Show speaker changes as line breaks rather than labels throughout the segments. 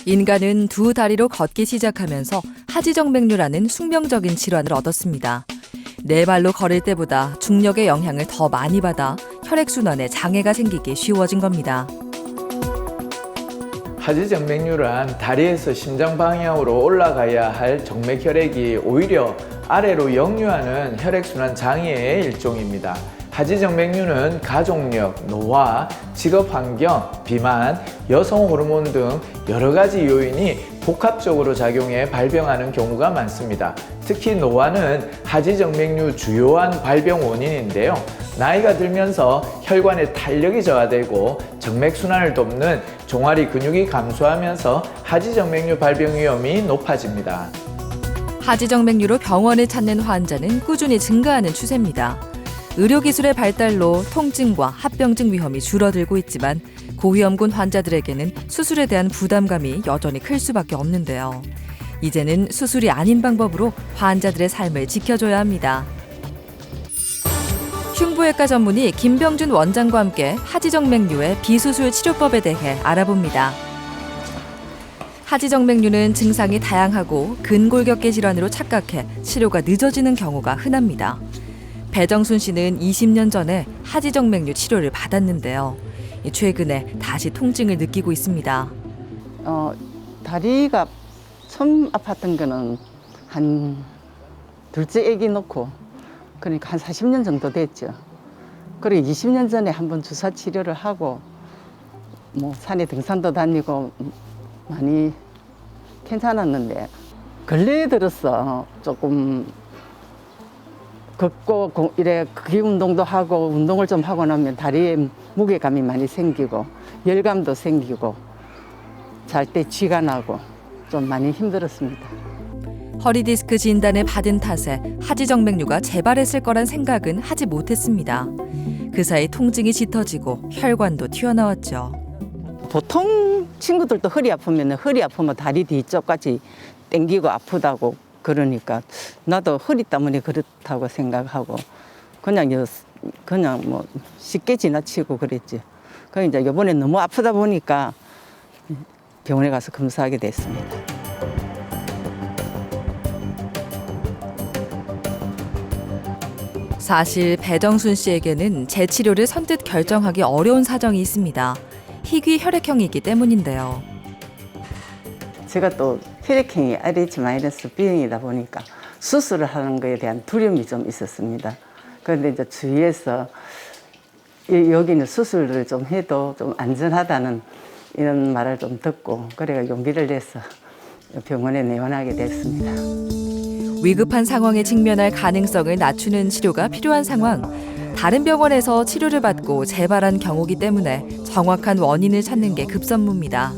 인간은 두 다리로 걷기 시작하면서 하지정맥류라는 숙명적인 질환을 얻었습니다. 네 발로 걸을 때보다 중력의 영향을 더 많이 받아 혈액순환에 장애가 생기기 쉬워진 겁니다.
하지정맥류란 다리에서 심장 방향으로 올라가야 할 정맥혈액이 오히려 아래로 역류하는 혈액순환 장애의 일종입니다. 하지정맥류는 가족력, 노화, 직업환경, 비만, 여성 호르몬 등 여러 가지 요인이 복합적으로 작용해 발병하는 경우가 많습니다. 특히 노화는 하지정맥류 주요한 발병 원인인데요. 나이가 들면서 혈관의 탄력이 저하되고 정맥순환을 돕는 종아리 근육이 감소하면서 하지정맥류 발병 위험이 높아집니다.
하지정맥류로 병원을 찾는 환자는 꾸준히 증가하는 추세입니다. 의료기술의 발달로 통증과 합병증 위험이 줄어들고 있지만 고위험군 환자들에게는 수술에 대한 부담감이 여전히 클 수밖에 없는데요. 이제는 수술이 아닌 방법으로 환자들의 삶을 지켜줘야 합니다. 흉부외과 전문의 김병준 원장과 함께 하지정맥류의 비수술 치료법에 대해 알아봅니다. 하지정맥류는 증상이 다양하고 근골격계 질환으로 착각해 치료가 늦어지는 경우가 흔합니다. 배정순 씨는 20년 전에 하지정맥류 치료를 받았는데요. 최근에 다시 통증을 느끼고 있습니다.
다리가 처음 아팠던 거는 한 둘째 아기 놓고 그러니까 한 40년 정도 됐죠. 그리고 20년 전에 한번 주사 치료를 하고 뭐 산에 등산도 다니고 많이 괜찮았는데 근래에 들어서 조금 걷고 이래 걷기 운동도 하고 운동을 좀 하고 나면 다리에 무게감이 많이 생기고 열감도 생기고 잘 때 쥐가 나고 좀 많이 힘들었습니다.
허리 디스크 진단을 받은 탓에 하지정맥류가 재발했을 거란 생각은 하지 못했습니다. 그 사이 통증이 짙어지고 혈관도 튀어나왔죠.
보통 친구들도 허리 아프면 다리 뒤쪽까지 당기고 아프다고 그러니까 나도 허리 때문에 그렇다고 생각하고 그냥 뭐 쉽게 지나치고 그랬지. 그 이제 이번에 너무 아프다 보니까 병원에 가서 검사하게 됐습니다.
사실 배정순 씨에게는 재치료를 선뜻 결정하기 어려운 사정이 있습니다. 희귀 혈액형이기 때문인데요.
제가 또 혈액형이 RH-B형이다 보니까 수술을 하는 거에 대한 두려움이 좀 있었습니다. 그런데 이제 주위에서 여기는 수술을 좀 해도 좀 안전하다는 이런 말을 좀 듣고 그래가 용기를 내서 병원에 내원하게 됐습니다.
위급한 상황에 직면할 가능성을 낮추는 치료가 필요한 상황. 다른 병원에서 치료를 받고 재발한 경우기 때문에 정확한 원인을 찾는 게 급선무입니다.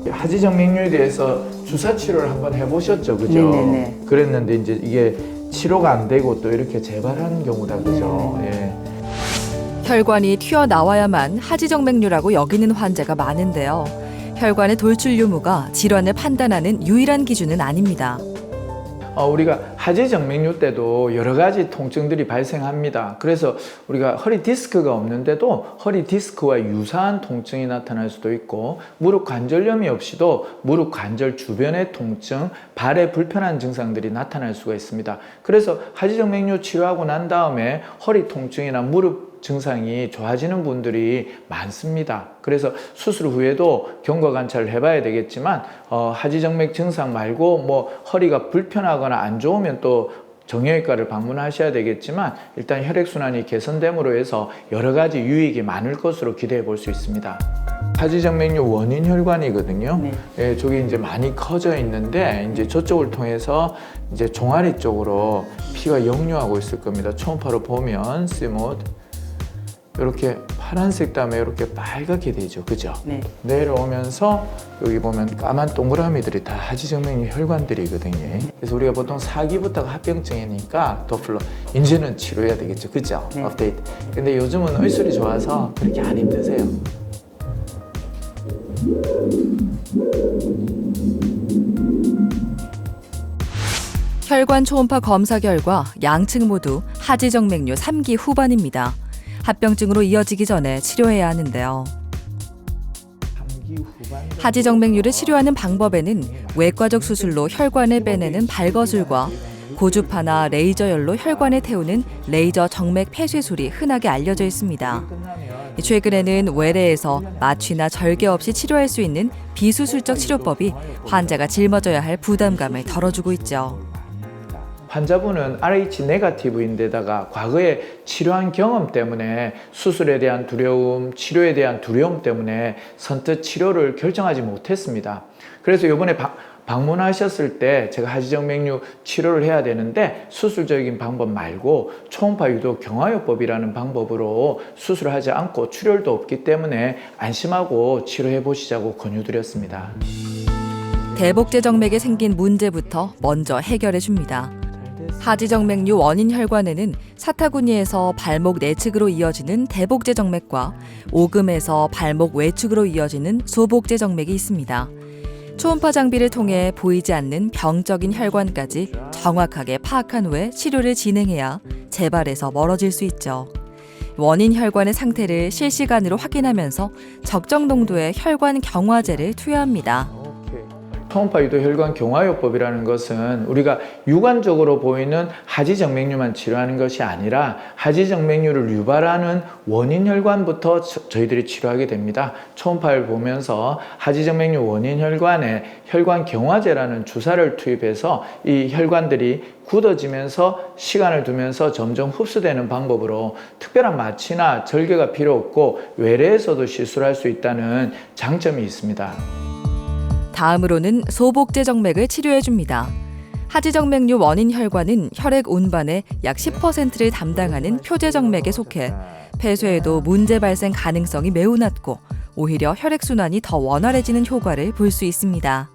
하지정맥류에 대해서 주사 치료를 한번 해보셨죠, 그죠?
네네네.
그랬는데 이제 이게 치료가 안 되고 또 이렇게 재발하는 경우다, 그죠? 예.
혈관이 튀어나와야만 하지정맥류라고 여기는 환자가 많은데요. 혈관의 돌출 유무가 질환을 판단하는 유일한 기준은 아닙니다.
우리가 하지정맥류 때도 여러 가지 통증들이 발생합니다. 그래서 우리가 허리 디스크가 없는데도 허리 디스크와 유사한 통증이 나타날 수도 있고 무릎 관절염이 없이도 무릎 관절 주변의 통증, 발에 불편한 증상들이 나타날 수가 있습니다. 그래서 하지정맥류 치료하고 난 다음에 허리 통증이나 무릎 증상이 좋아지는 분들이 많습니다. 그래서 수술 후에도 경과 관찰을 해봐야 되겠지만 하지정맥 증상 말고 뭐 허리가 불편하거나 안 좋으면 또 정형외과를 방문하셔야 되겠지만 일단 혈액순환이 개선됨으로 해서 여러 가지 유익이 많을 것으로 기대해 볼 수 있습니다. 하지정맥류 원인 혈관이거든요.
네.
예, 저기 이제 많이 커져 있는데 이제 저쪽을 통해서 이제 종아리 쪽으로 피가 역류하고 있을 겁니다. 초음파로 보면 스모드 이렇게 파란색 다음에 이렇게 빨갛게 되죠, 그죠?
네.
내려오면서 여기 보면 까만 동그라미들이 다 하지정맥류 혈관들이거든요. 그래서 우리가 보통 4기부터가 합병증이니까 도플러 이제는 치료해야 되겠죠, 그죠?
네.
업데이트. 근데 요즘은 의술이 좋아서 그렇게 안 힘드세요.
혈관 초음파 검사 결과 양측 모두 하지정맥류 3기 후반입니다. 합병증으로 이어지기 전에 치료해야 하는데요. 하지정맥류를 치료하는 방법에는 외과적 수술로 혈관을 빼내는 발거술과 고주파나 레이저열로 혈관에 태우는 레이저 정맥 폐쇄술이 흔하게 알려져 있습니다. 최근에는 외래에서 마취나 절개 없이 치료할 수 있는 비수술적 치료법이 환자가 짊어져야 할 부담감을 덜어주고 있죠.
환자분은 RH 네거티브인데다가 과거에 치료한 경험 때문에 수술에 대한 두려움, 치료에 대한 두려움 때문에 선뜻 치료를 결정하지 못했습니다. 그래서 이번에 방문하셨을 때 제가 하지정맥류 치료를 해야 되는데 수술적인 방법 말고 초음파 유도 경화요법이라는 방법으로 수술을 하지 않고 출혈도 없기 때문에 안심하고 치료해 보시자고 권유드렸습니다.
대복제 정맥에 생긴 문제부터 먼저 해결해 줍니다. 하지정맥류 원인 혈관에는 사타구니에서 발목 내측으로 이어지는 대복제 정맥과 오금에서 발목 외측으로 이어지는 소복제 정맥이 있습니다. 초음파 장비를 통해 보이지 않는 병적인 혈관까지 정확하게 파악한 후에 치료를 진행해야 재발에서 멀어질 수 있죠. 원인 혈관의 상태를 실시간으로 확인하면서 적정 농도의 혈관 경화제를 투여합니다.
초음파 유도 혈관 경화요법이라는 것은 우리가 육안적으로 보이는 하지정맥류만 치료하는 것이 아니라 하지정맥류를 유발하는 원인 혈관부터 저희들이 치료하게 됩니다. 초음파를 보면서 하지정맥류 원인 혈관에 혈관 경화제라는 주사를 투입해서 이 혈관들이 굳어지면서 시간을 두면서 점점 흡수되는 방법으로 특별한 마취나 절개가 필요 없고 외래에서도 시술할 수 있다는 장점이 있습니다.
다음으로는 소복제 정맥을 치료해 줍니다. 하지정맥류 원인 혈관은 혈액 운반의 약 10%를 담당하는 표제 정맥에 속해 폐쇄에도 문제 발생 가능성이 매우 낮고 오히려 혈액 순환이 더 원활해지는 효과를 볼 수 있습니다.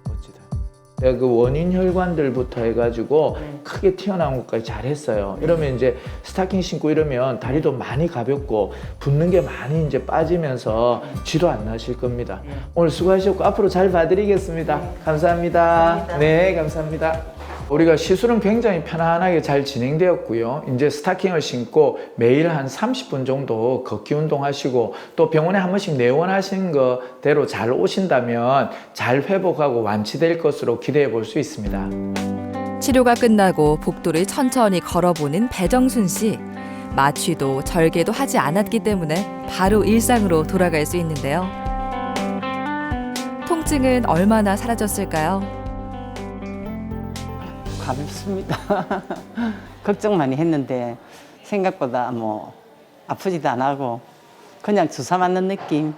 그 원인 혈관들부터 해가지고 크게 튀어나온 것까지 잘했어요. 이러면 이제 스타킹 신고 이러면 다리도 많이 가볍고 붓는 게 많이 이제 빠지면서 쥐도 안 나실 겁니다. 오늘 수고하셨고 앞으로 잘 봐드리겠습니다. 감사합니다. 네, 감사합니다. 우리가 시술은 굉장히 편안하게 잘 진행되었고요. 이제 스타킹을 신고 매일 한 30분 정도 걷기 운동하시고 또 병원에 한 번씩 내원하신 거대로 잘 오신다면 잘 회복하고 완치될 것으로 기대해 볼 수 있습니다.
치료가 끝나고 복도를 천천히 걸어보는 배정순 씨. 마취도 절개도 하지 않았기 때문에 바로 일상으로 돌아갈 수 있는데요. 통증은 얼마나 사라졌을까요?
가볍습니다. 걱정 많이 했는데 생각보다 뭐 아프지도 안 하고 그냥 주사 맞는 느낌.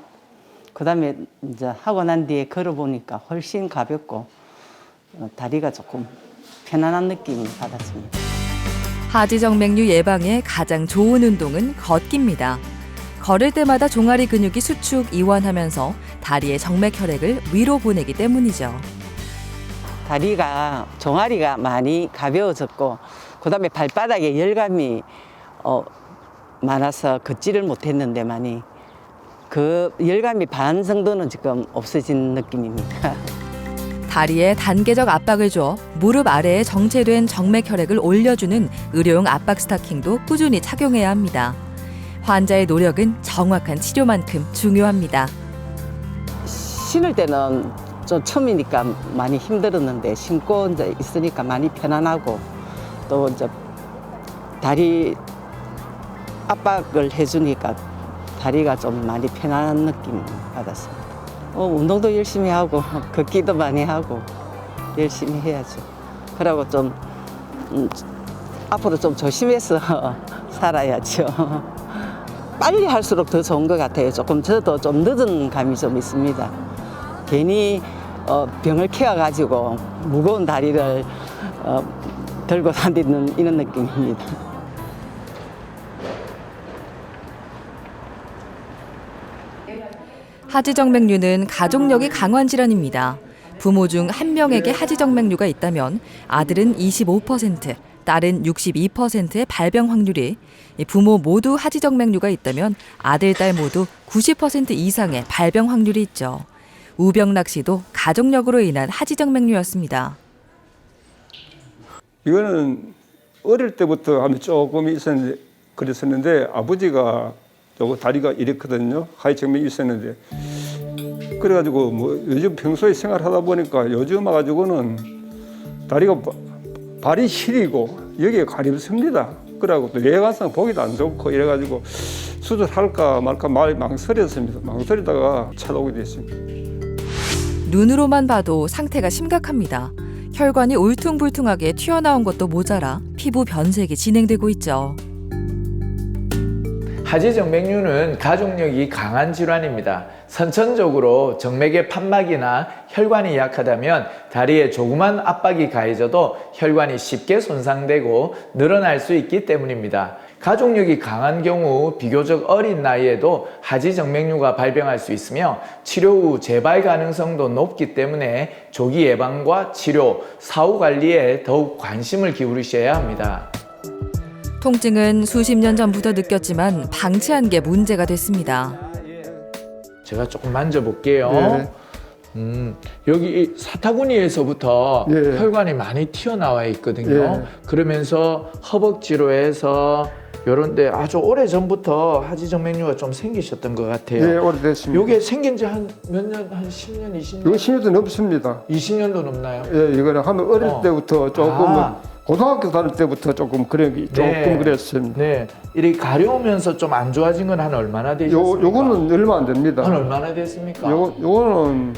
그다음에 이제 하고 난 뒤에 걸어보니까 훨씬 가볍고 다리가 조금 편안한 느낌을 받았습니다.
하지정맥류 예방에 가장 좋은 운동은 걷기입니다. 걸을 때마다 종아리 근육이 수축, 이완하면서 다리의 정맥 혈액을 위로 보내기 때문이죠.
다리가 종아리가 많이 가벼워졌고 그다음에 발바닥에 열감이 많아서 걷지를 못했는데 많이 그 열감이 반 정도는 지금 없어진 느낌입니다.
다리에 단계적 압박을 줘 무릎 아래에 정체된 정맥 혈액을 올려주는 의료용 압박 스타킹도 꾸준히 착용해야 합니다. 환자의 노력은 정확한 치료만큼 중요합니다.
신을 때는 좀 처음이니까 많이 힘들었는데 신고 이제 있으니까 많이 편안하고 또 이제 다리 압박을 해주니까 다리가 좀 많이 편안한 느낌 받았습니다. 운동도 열심히 하고 걷기도 많이 하고 열심히 해야죠. 그러고 좀 앞으로 좀 조심해서 살아야죠. 빨리 할수록 더 좋은 것 같아요. 조금 저도 좀 늦은 감이 좀 있습니다. 괜히 병을 키워가지고 무거운 다리를 들고 다니는 이런 느낌입니다.
하지정맥류는 가족력이 강한 질환입니다. 부모 중 한 명에게 하지정맥류가 있다면 아들은 25%, 딸은 62%의 발병 확률이, 부모 모두 하지정맥류가 있다면 아들, 딸 모두 90% 이상의 발병 확률이 있죠. 우병락 씨도 가족력으로 인한 하지정맥류였습니다.
이거는 어릴 때부터 하면 조금 그랬었는데 아버지가 다리가 이랬거든요. 하지정맥이 있었는데 그래가지고 뭐 요즘 평소에 생활하다 보니까 요즘 와가지고는 다리가 발이 시리고 여기에 가렵습니다. 그래가지고 또 외관상 보기도 안 좋고 이래가지고 수술할까 말까 망설였습니다. 망설이다가 찾아오게 됐습니다.
눈으로만 봐도 상태가 심각합니다. 혈관이 울퉁불퉁하게 튀어나온 것도 모자라 피부 변색이 진행되고 있죠.
하지정맥류는 가족력이 강한 질환입니다. 선천적으로 정맥의 판막이나 혈관이 약하다면 다리에 조그만 압박이 가해져도 혈관이 쉽게 손상되고 늘어날 수 있기 때문입니다. 가족력이 강한 경우 비교적 어린 나이에도 하지정맥류가 발병할 수 있으며 치료 후 재발 가능성도 높기 때문에 조기 예방과 치료, 사후 관리에 더욱 관심을 기울이셔야 합니다.
통증은 수십 년 전부터 느꼈지만 방치한 게 문제가 됐습니다.
제가 조금 만져볼게요. 여기 이 사타구니에서부터
네.
혈관이 많이 튀어나와 있거든요.
네.
그러면서 허벅지로 해서 이런 데 아주 오래 전부터 하지정맥류가 좀 생기셨던 것 같아요.
예, 오래됐습니다.
이게 생긴 지 한 몇 년, 한 10년, 20년?
이거 10년도 넘습니다.
20년도 넘나요?
예, 이거는 한 어릴 때부터 조금
아.
고등학교 다닐 때부터 조금 조금 그랬습니다.
네. 이렇게 가려우면서 좀 안 좋아진 건 한 얼마나 되셨습니까?
요거는 얼마 안 됩니다.
한 얼마나 됐습니까?
요거는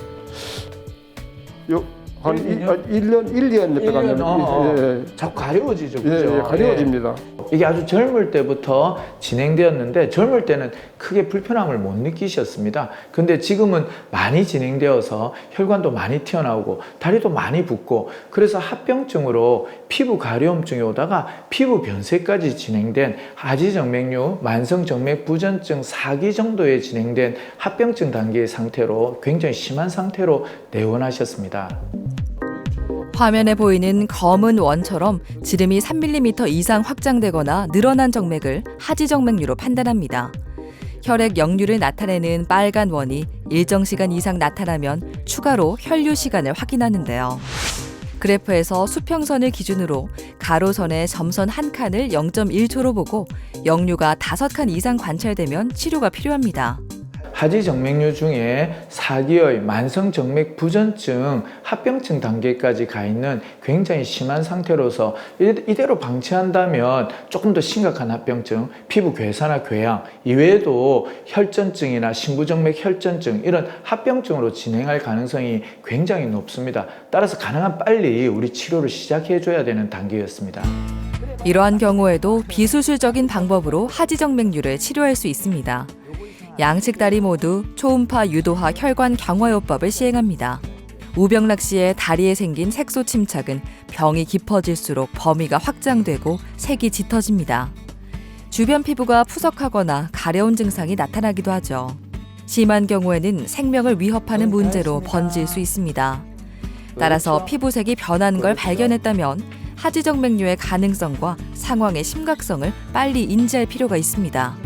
한 1년 몇 가면
자꾸 가려워지죠,
예,
그죠?
예, 가려워집니다.
이게 아주 젊을 때부터 진행되었는데 젊을 때는 크게 불편함을 못 느끼셨습니다. 근데 지금은 많이 진행되어서 혈관도 많이 튀어나오고 다리도 많이 붓고 그래서 합병증으로 피부 가려움증이 오다가 피부 변색까지 진행된 하지정맥류, 만성정맥부전증 4기 정도에 진행된 합병증 단계의 상태로 굉장히 심한 상태로 내원하셨습니다.
화면에 보이는 검은 원처럼 지름이 3mm 이상 확장되거나 늘어난 정맥을 하지정맥류로 판단합니다. 혈액 역류를 나타내는 빨간 원이 일정 시간 이상 나타나면 추가로 혈류 시간을 확인하는데요. 그래프에서 수평선을 기준으로 가로선의 점선 한 칸을 0.1초로 보고 역류가 5칸 이상 관찰되면 치료가 필요합니다.
하지정맥류 중에 4기의 만성정맥부전증, 합병증 단계까지 가 있는 굉장히 심한 상태로서 이대로 방치한다면 조금 더 심각한 합병증, 피부 괴사나 궤양, 이외에도 혈전증이나 심부정맥 혈전증 이런 합병증으로 진행할 가능성이 굉장히 높습니다. 따라서 가능한 빨리 우리 치료를 시작해줘야 되는 단계였습니다.
이러한 경우에도 비수술적인 방법으로 하지정맥류를 치료할 수 있습니다. 양측 다리 모두 초음파 유도화 혈관 경화요법을 시행합니다. 우병락 씨의 다리에 생긴 색소 침착은 병이 깊어질수록 범위가 확장되고 색이 짙어집니다. 주변 피부가 푸석하거나 가려운 증상이 나타나기도 하죠. 심한 경우에는 생명을 위협하는 문제로 번질 수 있습니다. 따라서 피부색이 변하는 걸 발견했다면 하지정맥류의 가능성과 상황의 심각성을 빨리 인지할 필요가 있습니다.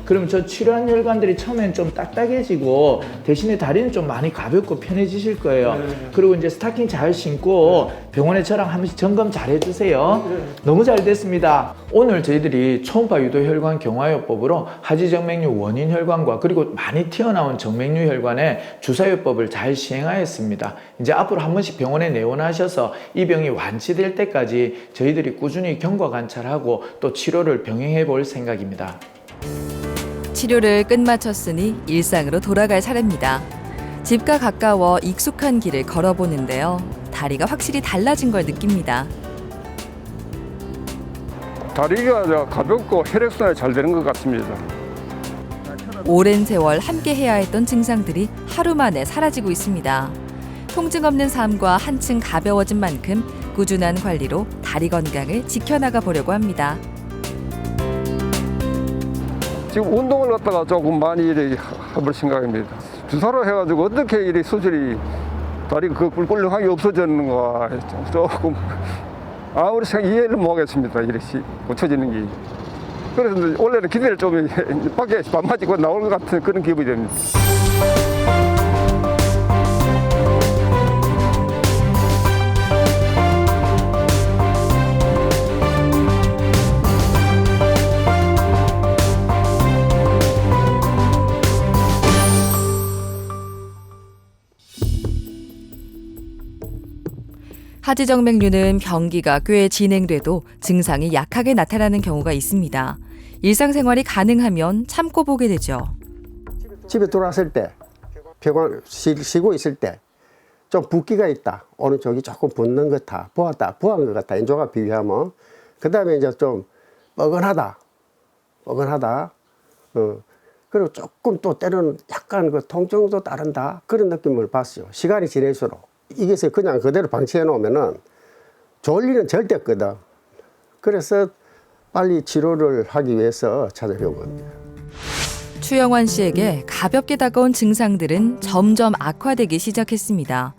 그럼 저 치료한 혈관들이 처음엔 좀 딱딱해지고 대신에 다리는 좀 많이 가볍고 편해지실 거예요. 그리고 이제 스타킹 잘 신고 병원에 저랑 한 번씩 점검 잘 해주세요. 너무 잘 됐습니다. 오늘 저희들이 초음파 유도 혈관 경화요법으로 하지정맥류 원인 혈관과 그리고 많이 튀어나온 정맥류 혈관의 주사요법을 잘 시행하였습니다. 이제 앞으로 한 번씩 병원에 내원하셔서 이 병이 완치될 때까지 저희들이 꾸준히 경과 관찰하고 또 치료를 병행해 볼 생각입니다.
치료를 끝마쳤으니 일상으로 돌아갈 차례입니다. 집과 가까워 익숙한 길을 걸어보는데요. 다리가 확실히 달라진 걸 느낍니다.
다리가 가볍고 혈액순환이 잘 되는 것 같습니다.
오랜 세월 함께 해야 했던 증상들이 하루 만에 사라지고 있습니다. 통증 없는 삶과 한층 가벼워진 만큼 꾸준한 관리로 다리 건강을 지켜나가 보려고 합니다.
지금 운동을 갖다가 조금 많이 해볼 생각입니다. 주사로 해가지고 어떻게 이 수술이 다리가 그 꿀꿀하게 없어졌는가 조금 아무리 이해를 못하겠습니다. 이렇게 고쳐지는 게. 그래서 원래는 기대를 좀 밖에 밥 맞고 나올 것 같은 그런 기분이 됩니다.
하지정맥류는 병기가 꽤 진행돼도 증상이 약하게 나타나는 경우가 있습니다. 일상생활이 가능하면 참고 보게 되죠.
집에 들어왔을 때 병원 쉬고 있을 때 좀 붓기가 있다. 오른쪽이 조금 붓는 것 같아. 부은 것 같아. 왼쪽과 비교하면. 그 다음에 이제 좀 뻐근하다. 그리고 조금 또 때로는 약간 그 통증도 따른다. 그런 느낌을 봤어요. 시간이 지날수록. 이것을 그냥 그대로 방치해 놓으면은 좋을 일은 절대 없거든. 그래서 빨리 치료를 하기 위해서 찾아온 겁니다.
추영환 씨에게 가볍게 다가온 증상들은 점점 악화되기 시작했습니다.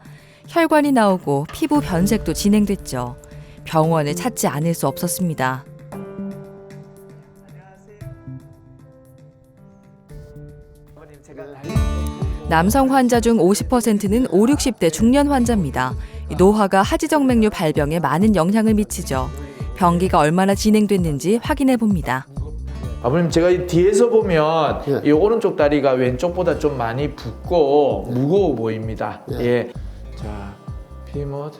혈관이 나오고 피부 변색도 진행됐죠. 병원을 찾지 않을 수 없었습니다. 남성 환자 중 50%는 5, 60대 중년 환자입니다. 노화가 하지정맥류 발병에 많은 영향을 미치죠. 병기가 얼마나 진행됐는지 확인해 봅니다.
아버님 제가 이 뒤에서 보면
예.
이 오른쪽 다리가 왼쪽보다 좀 많이 붓고 무거워 보입니다.
예.
예. 자, 피못.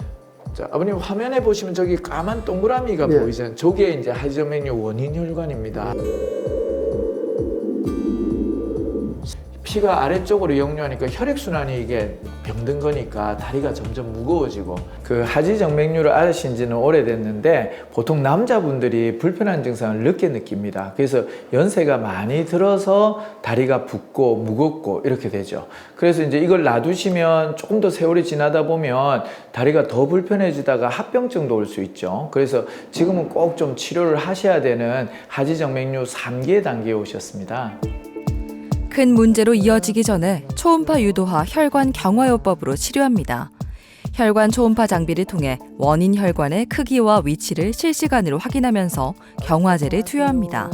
자, 아버님 화면에 보시면 저기 까만 동그라미가
예.
보이잖아요. 저게 이제 하지정맥류 원인 혈관입니다. 피가 아래쪽으로 역류하니까 혈액순환이 이게 병든 거니까 다리가 점점 무거워지고 그 하지정맥류를 앓으신 지는 오래됐는데 보통 남자분들이 불편한 증상을 늦게 느낍니다. 그래서 연세가 많이 들어서 다리가 붓고 무겁고 이렇게 되죠. 그래서 이제 이걸 놔두시면 조금 더 세월이 지나다 보면 다리가 더 불편해지다가 합병증도 올 수 있죠. 그래서 지금은 꼭 좀 치료를 하셔야 되는 하지정맥류 3개 단계에 오셨습니다.
큰 문제로 이어지기 전에 초음파 유도화 혈관 경화요법으로 치료합니다. 혈관 초음파 장비를 통해 원인 혈관의 크기와 위치를 실시간으로 확인하면서 경화제를 투여합니다.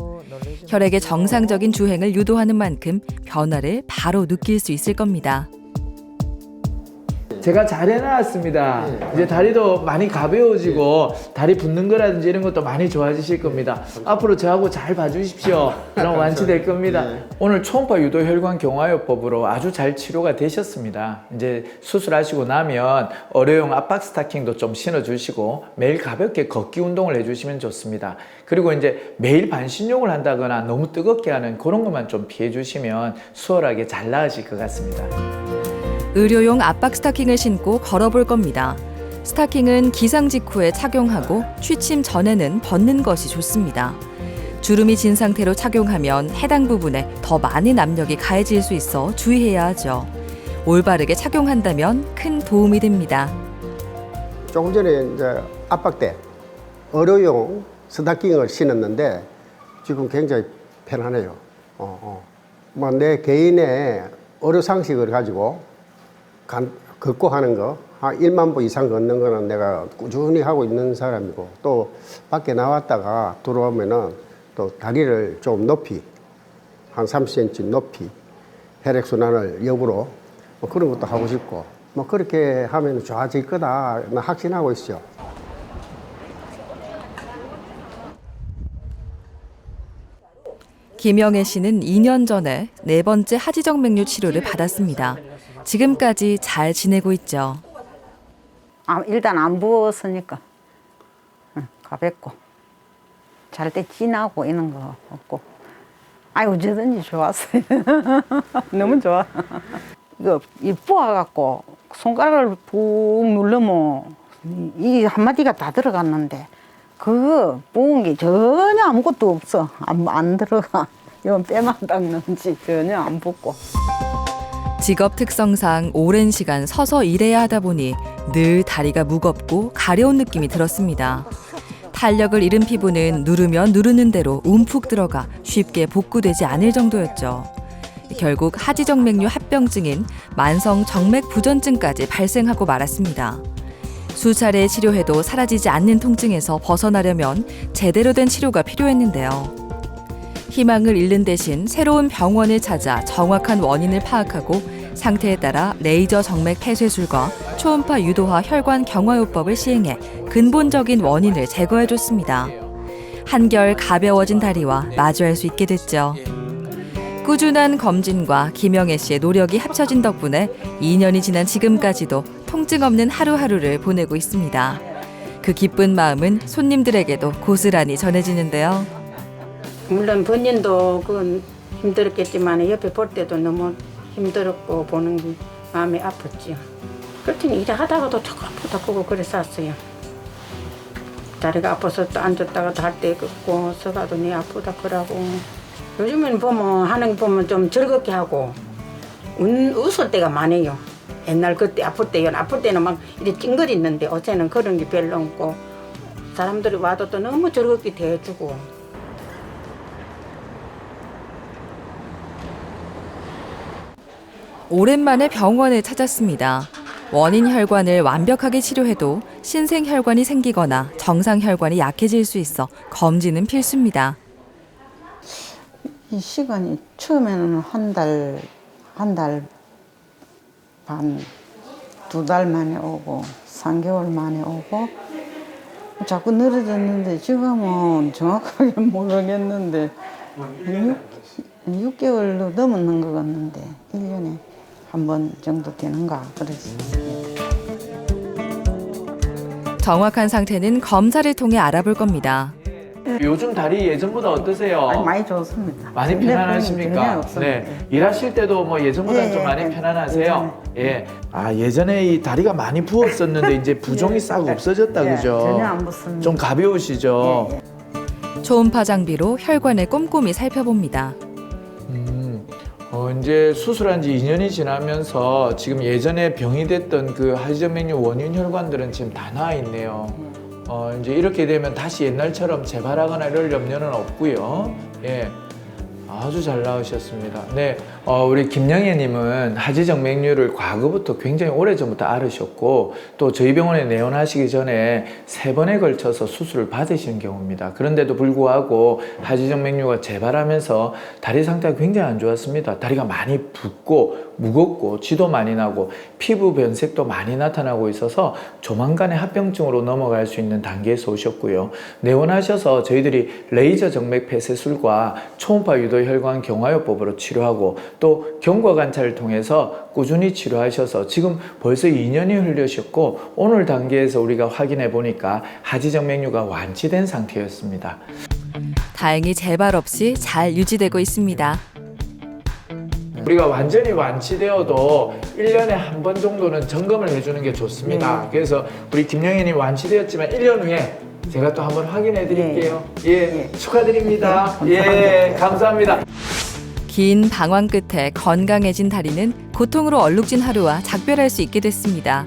혈액의 정상적인 주행을 유도하는 만큼 변화를 바로 느낄 수 있을 겁니다.
제가 잘 해놨습니다. 이제 다리도 많이 가벼워지고 다리 붓는 거라든지 이런 것도 많이 좋아지실 겁니다. 앞으로 저하고 잘 봐주십시오. 그럼 완치될 겁니다. 오늘 초음파 유도 혈관 경화요법으로 아주 잘 치료가 되셨습니다. 이제 수술하시고 나면 어뢰용 압박 스타킹도 좀 신어주시고 매일 가볍게 걷기 운동을 해주시면 좋습니다. 그리고 이제 매일 반신욕을 한다거나 너무 뜨겁게 하는 그런 것만 좀 피해주시면 수월하게 잘 나으실 것 같습니다.
의료용 압박 스타킹을 신고 걸어볼 겁니다. 스타킹은 기상 직후에 착용하고 취침 전에는 벗는 것이 좋습니다. 주름이 진 상태로 착용하면 해당 부분에 더 많은 압력이 가해질 수 있어 주의해야 하죠. 올바르게 착용한다면 큰 도움이 됩니다.
조금 전에 이제 압박대 의료용 스타킹을 신었는데 지금 굉장히 편하네요. 뭐 내 개인의 의료 상식을 가지고 걷고 하는 거, 한 1만 보 이상 걷는 거는 내가 꾸준히 하고 있는 사람이고, 또 밖에 나왔다가 들어오면은 또 다리를 좀 높이, 한 30cm 높이 혈액순환을 역으로 뭐 그런 것도 하고 싶고, 뭐 그렇게 하면 좋아질 거다 확신하고 있어요.
김영애 씨는 2년 전에 4번째 하지정맥류 치료를 받았습니다. 지금까지 잘 지내고 있죠.
일단 안 부었으니까 가볍고 잘 때 진하고 이런 거 없고 어쩌든지 좋았어요. 너무 좋아. 이거 이 부어갖고 손가락을 푹 누르면 이 한마디가 다 들어갔는데 그 부은 게 전혀 아무것도 없어. 안 들어가. 이건 빼만 닦는지 전혀 안 붓고.
직업 특성상 오랜 시간 서서 일해야 하다 보니 늘 다리가 무겁고 가려운 느낌이 들었습니다. 탄력을 잃은 피부는 누르면 누르는 대로 움푹 들어가 쉽게 복구되지 않을 정도였죠. 결국 하지정맥류 합병증인 만성 정맥 부전증까지 발생하고 말았습니다. 수차례 치료해도 사라지지 않는 통증에서 벗어나려면 제대로 된 치료가 필요했는데요. 희망을 잃는 대신 새로운 병원을 찾아 정확한 원인을 파악하고 상태에 따라 레이저 정맥 폐쇄술과 초음파 유도화 혈관 경화요법을 시행해 근본적인 원인을 제거해줬습니다. 한결 가벼워진 다리와 마주할 수 있게 됐죠. 꾸준한 검진과 김영애 씨의 노력이 합쳐진 덕분에 2년이 지난 지금까지도 통증 없는 하루하루를 보내고 있습니다. 그 기쁜 마음은 손님들에게도 고스란히 전해지는데요.
물론 본인도 그건 힘들었겠지만 옆에 볼 때도 너무 힘들었고 보는 게 마음이 아팠지요. 그랬더니 일을 하다가도 자꾸 아프다 그거 그랬었어요. 다리가 아파서 또 앉았다가도 할 때 있고 서가도 내 아프다 그러고 요즘엔 보면 하는 거 보면 좀 즐겁게 하고 웃을 때가 많아요. 옛날 그때 아플 때는 막 이렇게 찡그리는데 어제는 그런 게 별로 없고 사람들이 와도 또 너무 즐겁게 대해주고.
오랜만에 병원에 찾았습니다. 원인 혈관을 완벽하게 치료해도 신생 혈관이 생기거나 정상 혈관이 약해질 수 있어 검진은 필수입니다.
이 시간이 처음에는 한 달 반, 2달 만에 오고 3개월 만에 오고 자꾸 늘어졌는데 지금은 정확하게 모르겠는데 6개월도 넘었는 것 같는데 1년에 한 번 정도 되는가 그랬습니다.
정확한 상태는 검사를 통해 알아볼 겁니다.
요즘 다리 예전보다 어떠세요?
많이 좋습니다.
많이
전혀
편안하십니까?
없습니다.
네. 일하실 때도 뭐 예전보다
예,
좀 많이
예.
편안하세요? 예. 아, 예전에 이 다리가 많이 부었었는데 이제 부종이 싹 없어졌다,
예,
그죠?
전혀 안 붙습니다.
좀 가벼우시죠?
예,
초음파 장비로 혈관을 꼼꼼히 살펴봅니다.
이제 수술한 지 2년이 지나면서 지금 예전에 병이 됐던 그 하지정맥류 원인 혈관들은 지금 다 나아 있네요. 이제 이렇게 되면 다시 옛날처럼 재발하거나 이럴 염려는 없고요. 예. 아주 잘 나으셨습니다. 네, 우리 김영애님은 하지정맥류를 과거부터 굉장히 오래전부터 앓으셨고 또 저희 병원에 내원하시기 전에 3번에 걸쳐서 수술을 받으신 경우입니다. 그런데도 불구하고 하지정맥류가 재발하면서 다리 상태가 굉장히 안 좋았습니다. 다리가 많이 붓고 무겁고 쥐도 많이 나고 피부 변색도 많이 나타나고 있어서 조만간에 합병증으로 넘어갈 수 있는 단계에서 오셨고요. 내원하셔서 저희들이 레이저 정맥 폐쇄술과 초음파 유도 혈관 경화요법으로 치료하고 또 경과 관찰을 통해서 꾸준히 치료하셔서 지금 벌써 2년이 흘러셨고 오늘 단계에서 우리가 확인해 보니까 하지정맥류가 완치된 상태였습니다.
다행히 재발 없이 잘 유지되고 있습니다.
우리가 완전히 완치되어도 1년에 한 번 정도는 점검을 해주는 게 좋습니다. 그래서 우리 김영애님 완치되었지만 1년 후에 제가 또 한번 확인해 드릴게요. 예, 축하드립니다. 예, 감사합니다.
긴 방황 끝에 건강해진 다리는 고통으로 얼룩진 하루와 작별할 수 있게 됐습니다.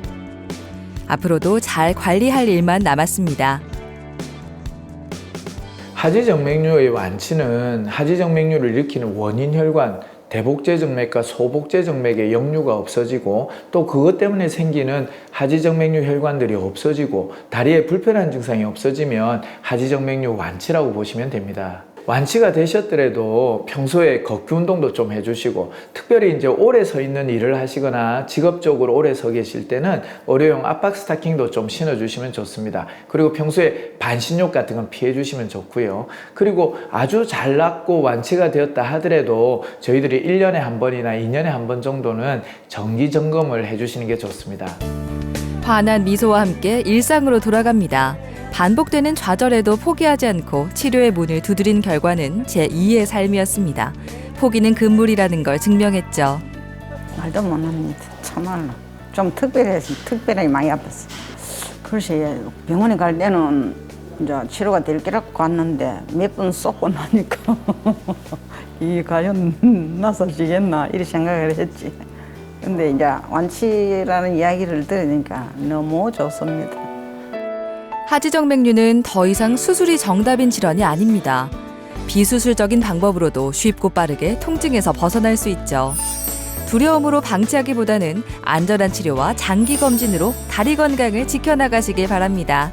앞으로도 잘 관리할 일만 남았습니다.
하지정맥류의 완치는 하지정맥류를 일으키는 원인 혈관, 대복제정맥과 소복제정맥의 역류가 없어지고 또 그것 때문에 생기는 하지정맥류 혈관들이 없어지고 다리에 불편한 증상이 없어지면 하지정맥류 완치라고 보시면 됩니다. 완치가 되셨더라도 평소에 걷기 운동도 좀 해주시고 특별히 이제 오래 서 있는 일을 하시거나 직업적으로 오래 서 계실 때는 의료용 압박 스타킹도 좀 신어주시면 좋습니다. 그리고 평소에 반신욕 같은 건 피해 주시면 좋고요. 그리고 아주 잘 낫고 완치가 되었다 하더라도 저희들이 1년에 한 번이나 2년에 한 번 정도는 정기 점검을 해주시는 게 좋습니다.
환한 미소와 함께 일상으로 돌아갑니다. 반복되는 좌절에도 포기하지 않고 치료의 문을 두드린 결과는 제2의 삶이었습니다. 포기는 금물이라는 걸 증명했죠.
말도 못합니다. 참말로. 좀 특별하게 많이 아팠어요. 글쎄 병원에 갈 때는 이제 치료가 될 거라고 갔는데 몇 번 쏟고 나니까 이게 과연 나서지겠나 이런 생각을 했지. 근데 이제 완치라는 이야기를 들으니까 너무 좋습니다.
하지정맥류는 더 이상 수술이 정답인 질환이 아닙니다. 비수술적인 방법으로도 쉽고 빠르게 통증에서 벗어날 수 있죠. 두려움으로 방치하기보다는 안전한 치료와 장기 검진으로 다리 건강을 지켜나가시길 바랍니다.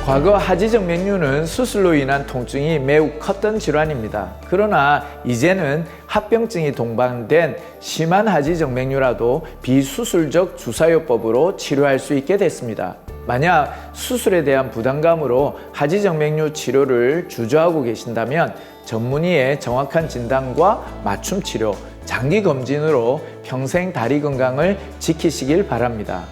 과거 하지정맥류는 수술로 인한 통증이 매우 컸던 질환입니다. 그러나 이제는 합병증이 동반된 심한 하지정맥류라도 비수술적 주사요법으로 치료할 수 있게 됐습니다. 만약 수술에 대한 부담감으로 하지정맥류 치료를 주저하고 계신다면 전문의의 정확한 진단과 맞춤 치료, 장기 검진으로 평생 다리 건강을 지키시길 바랍니다.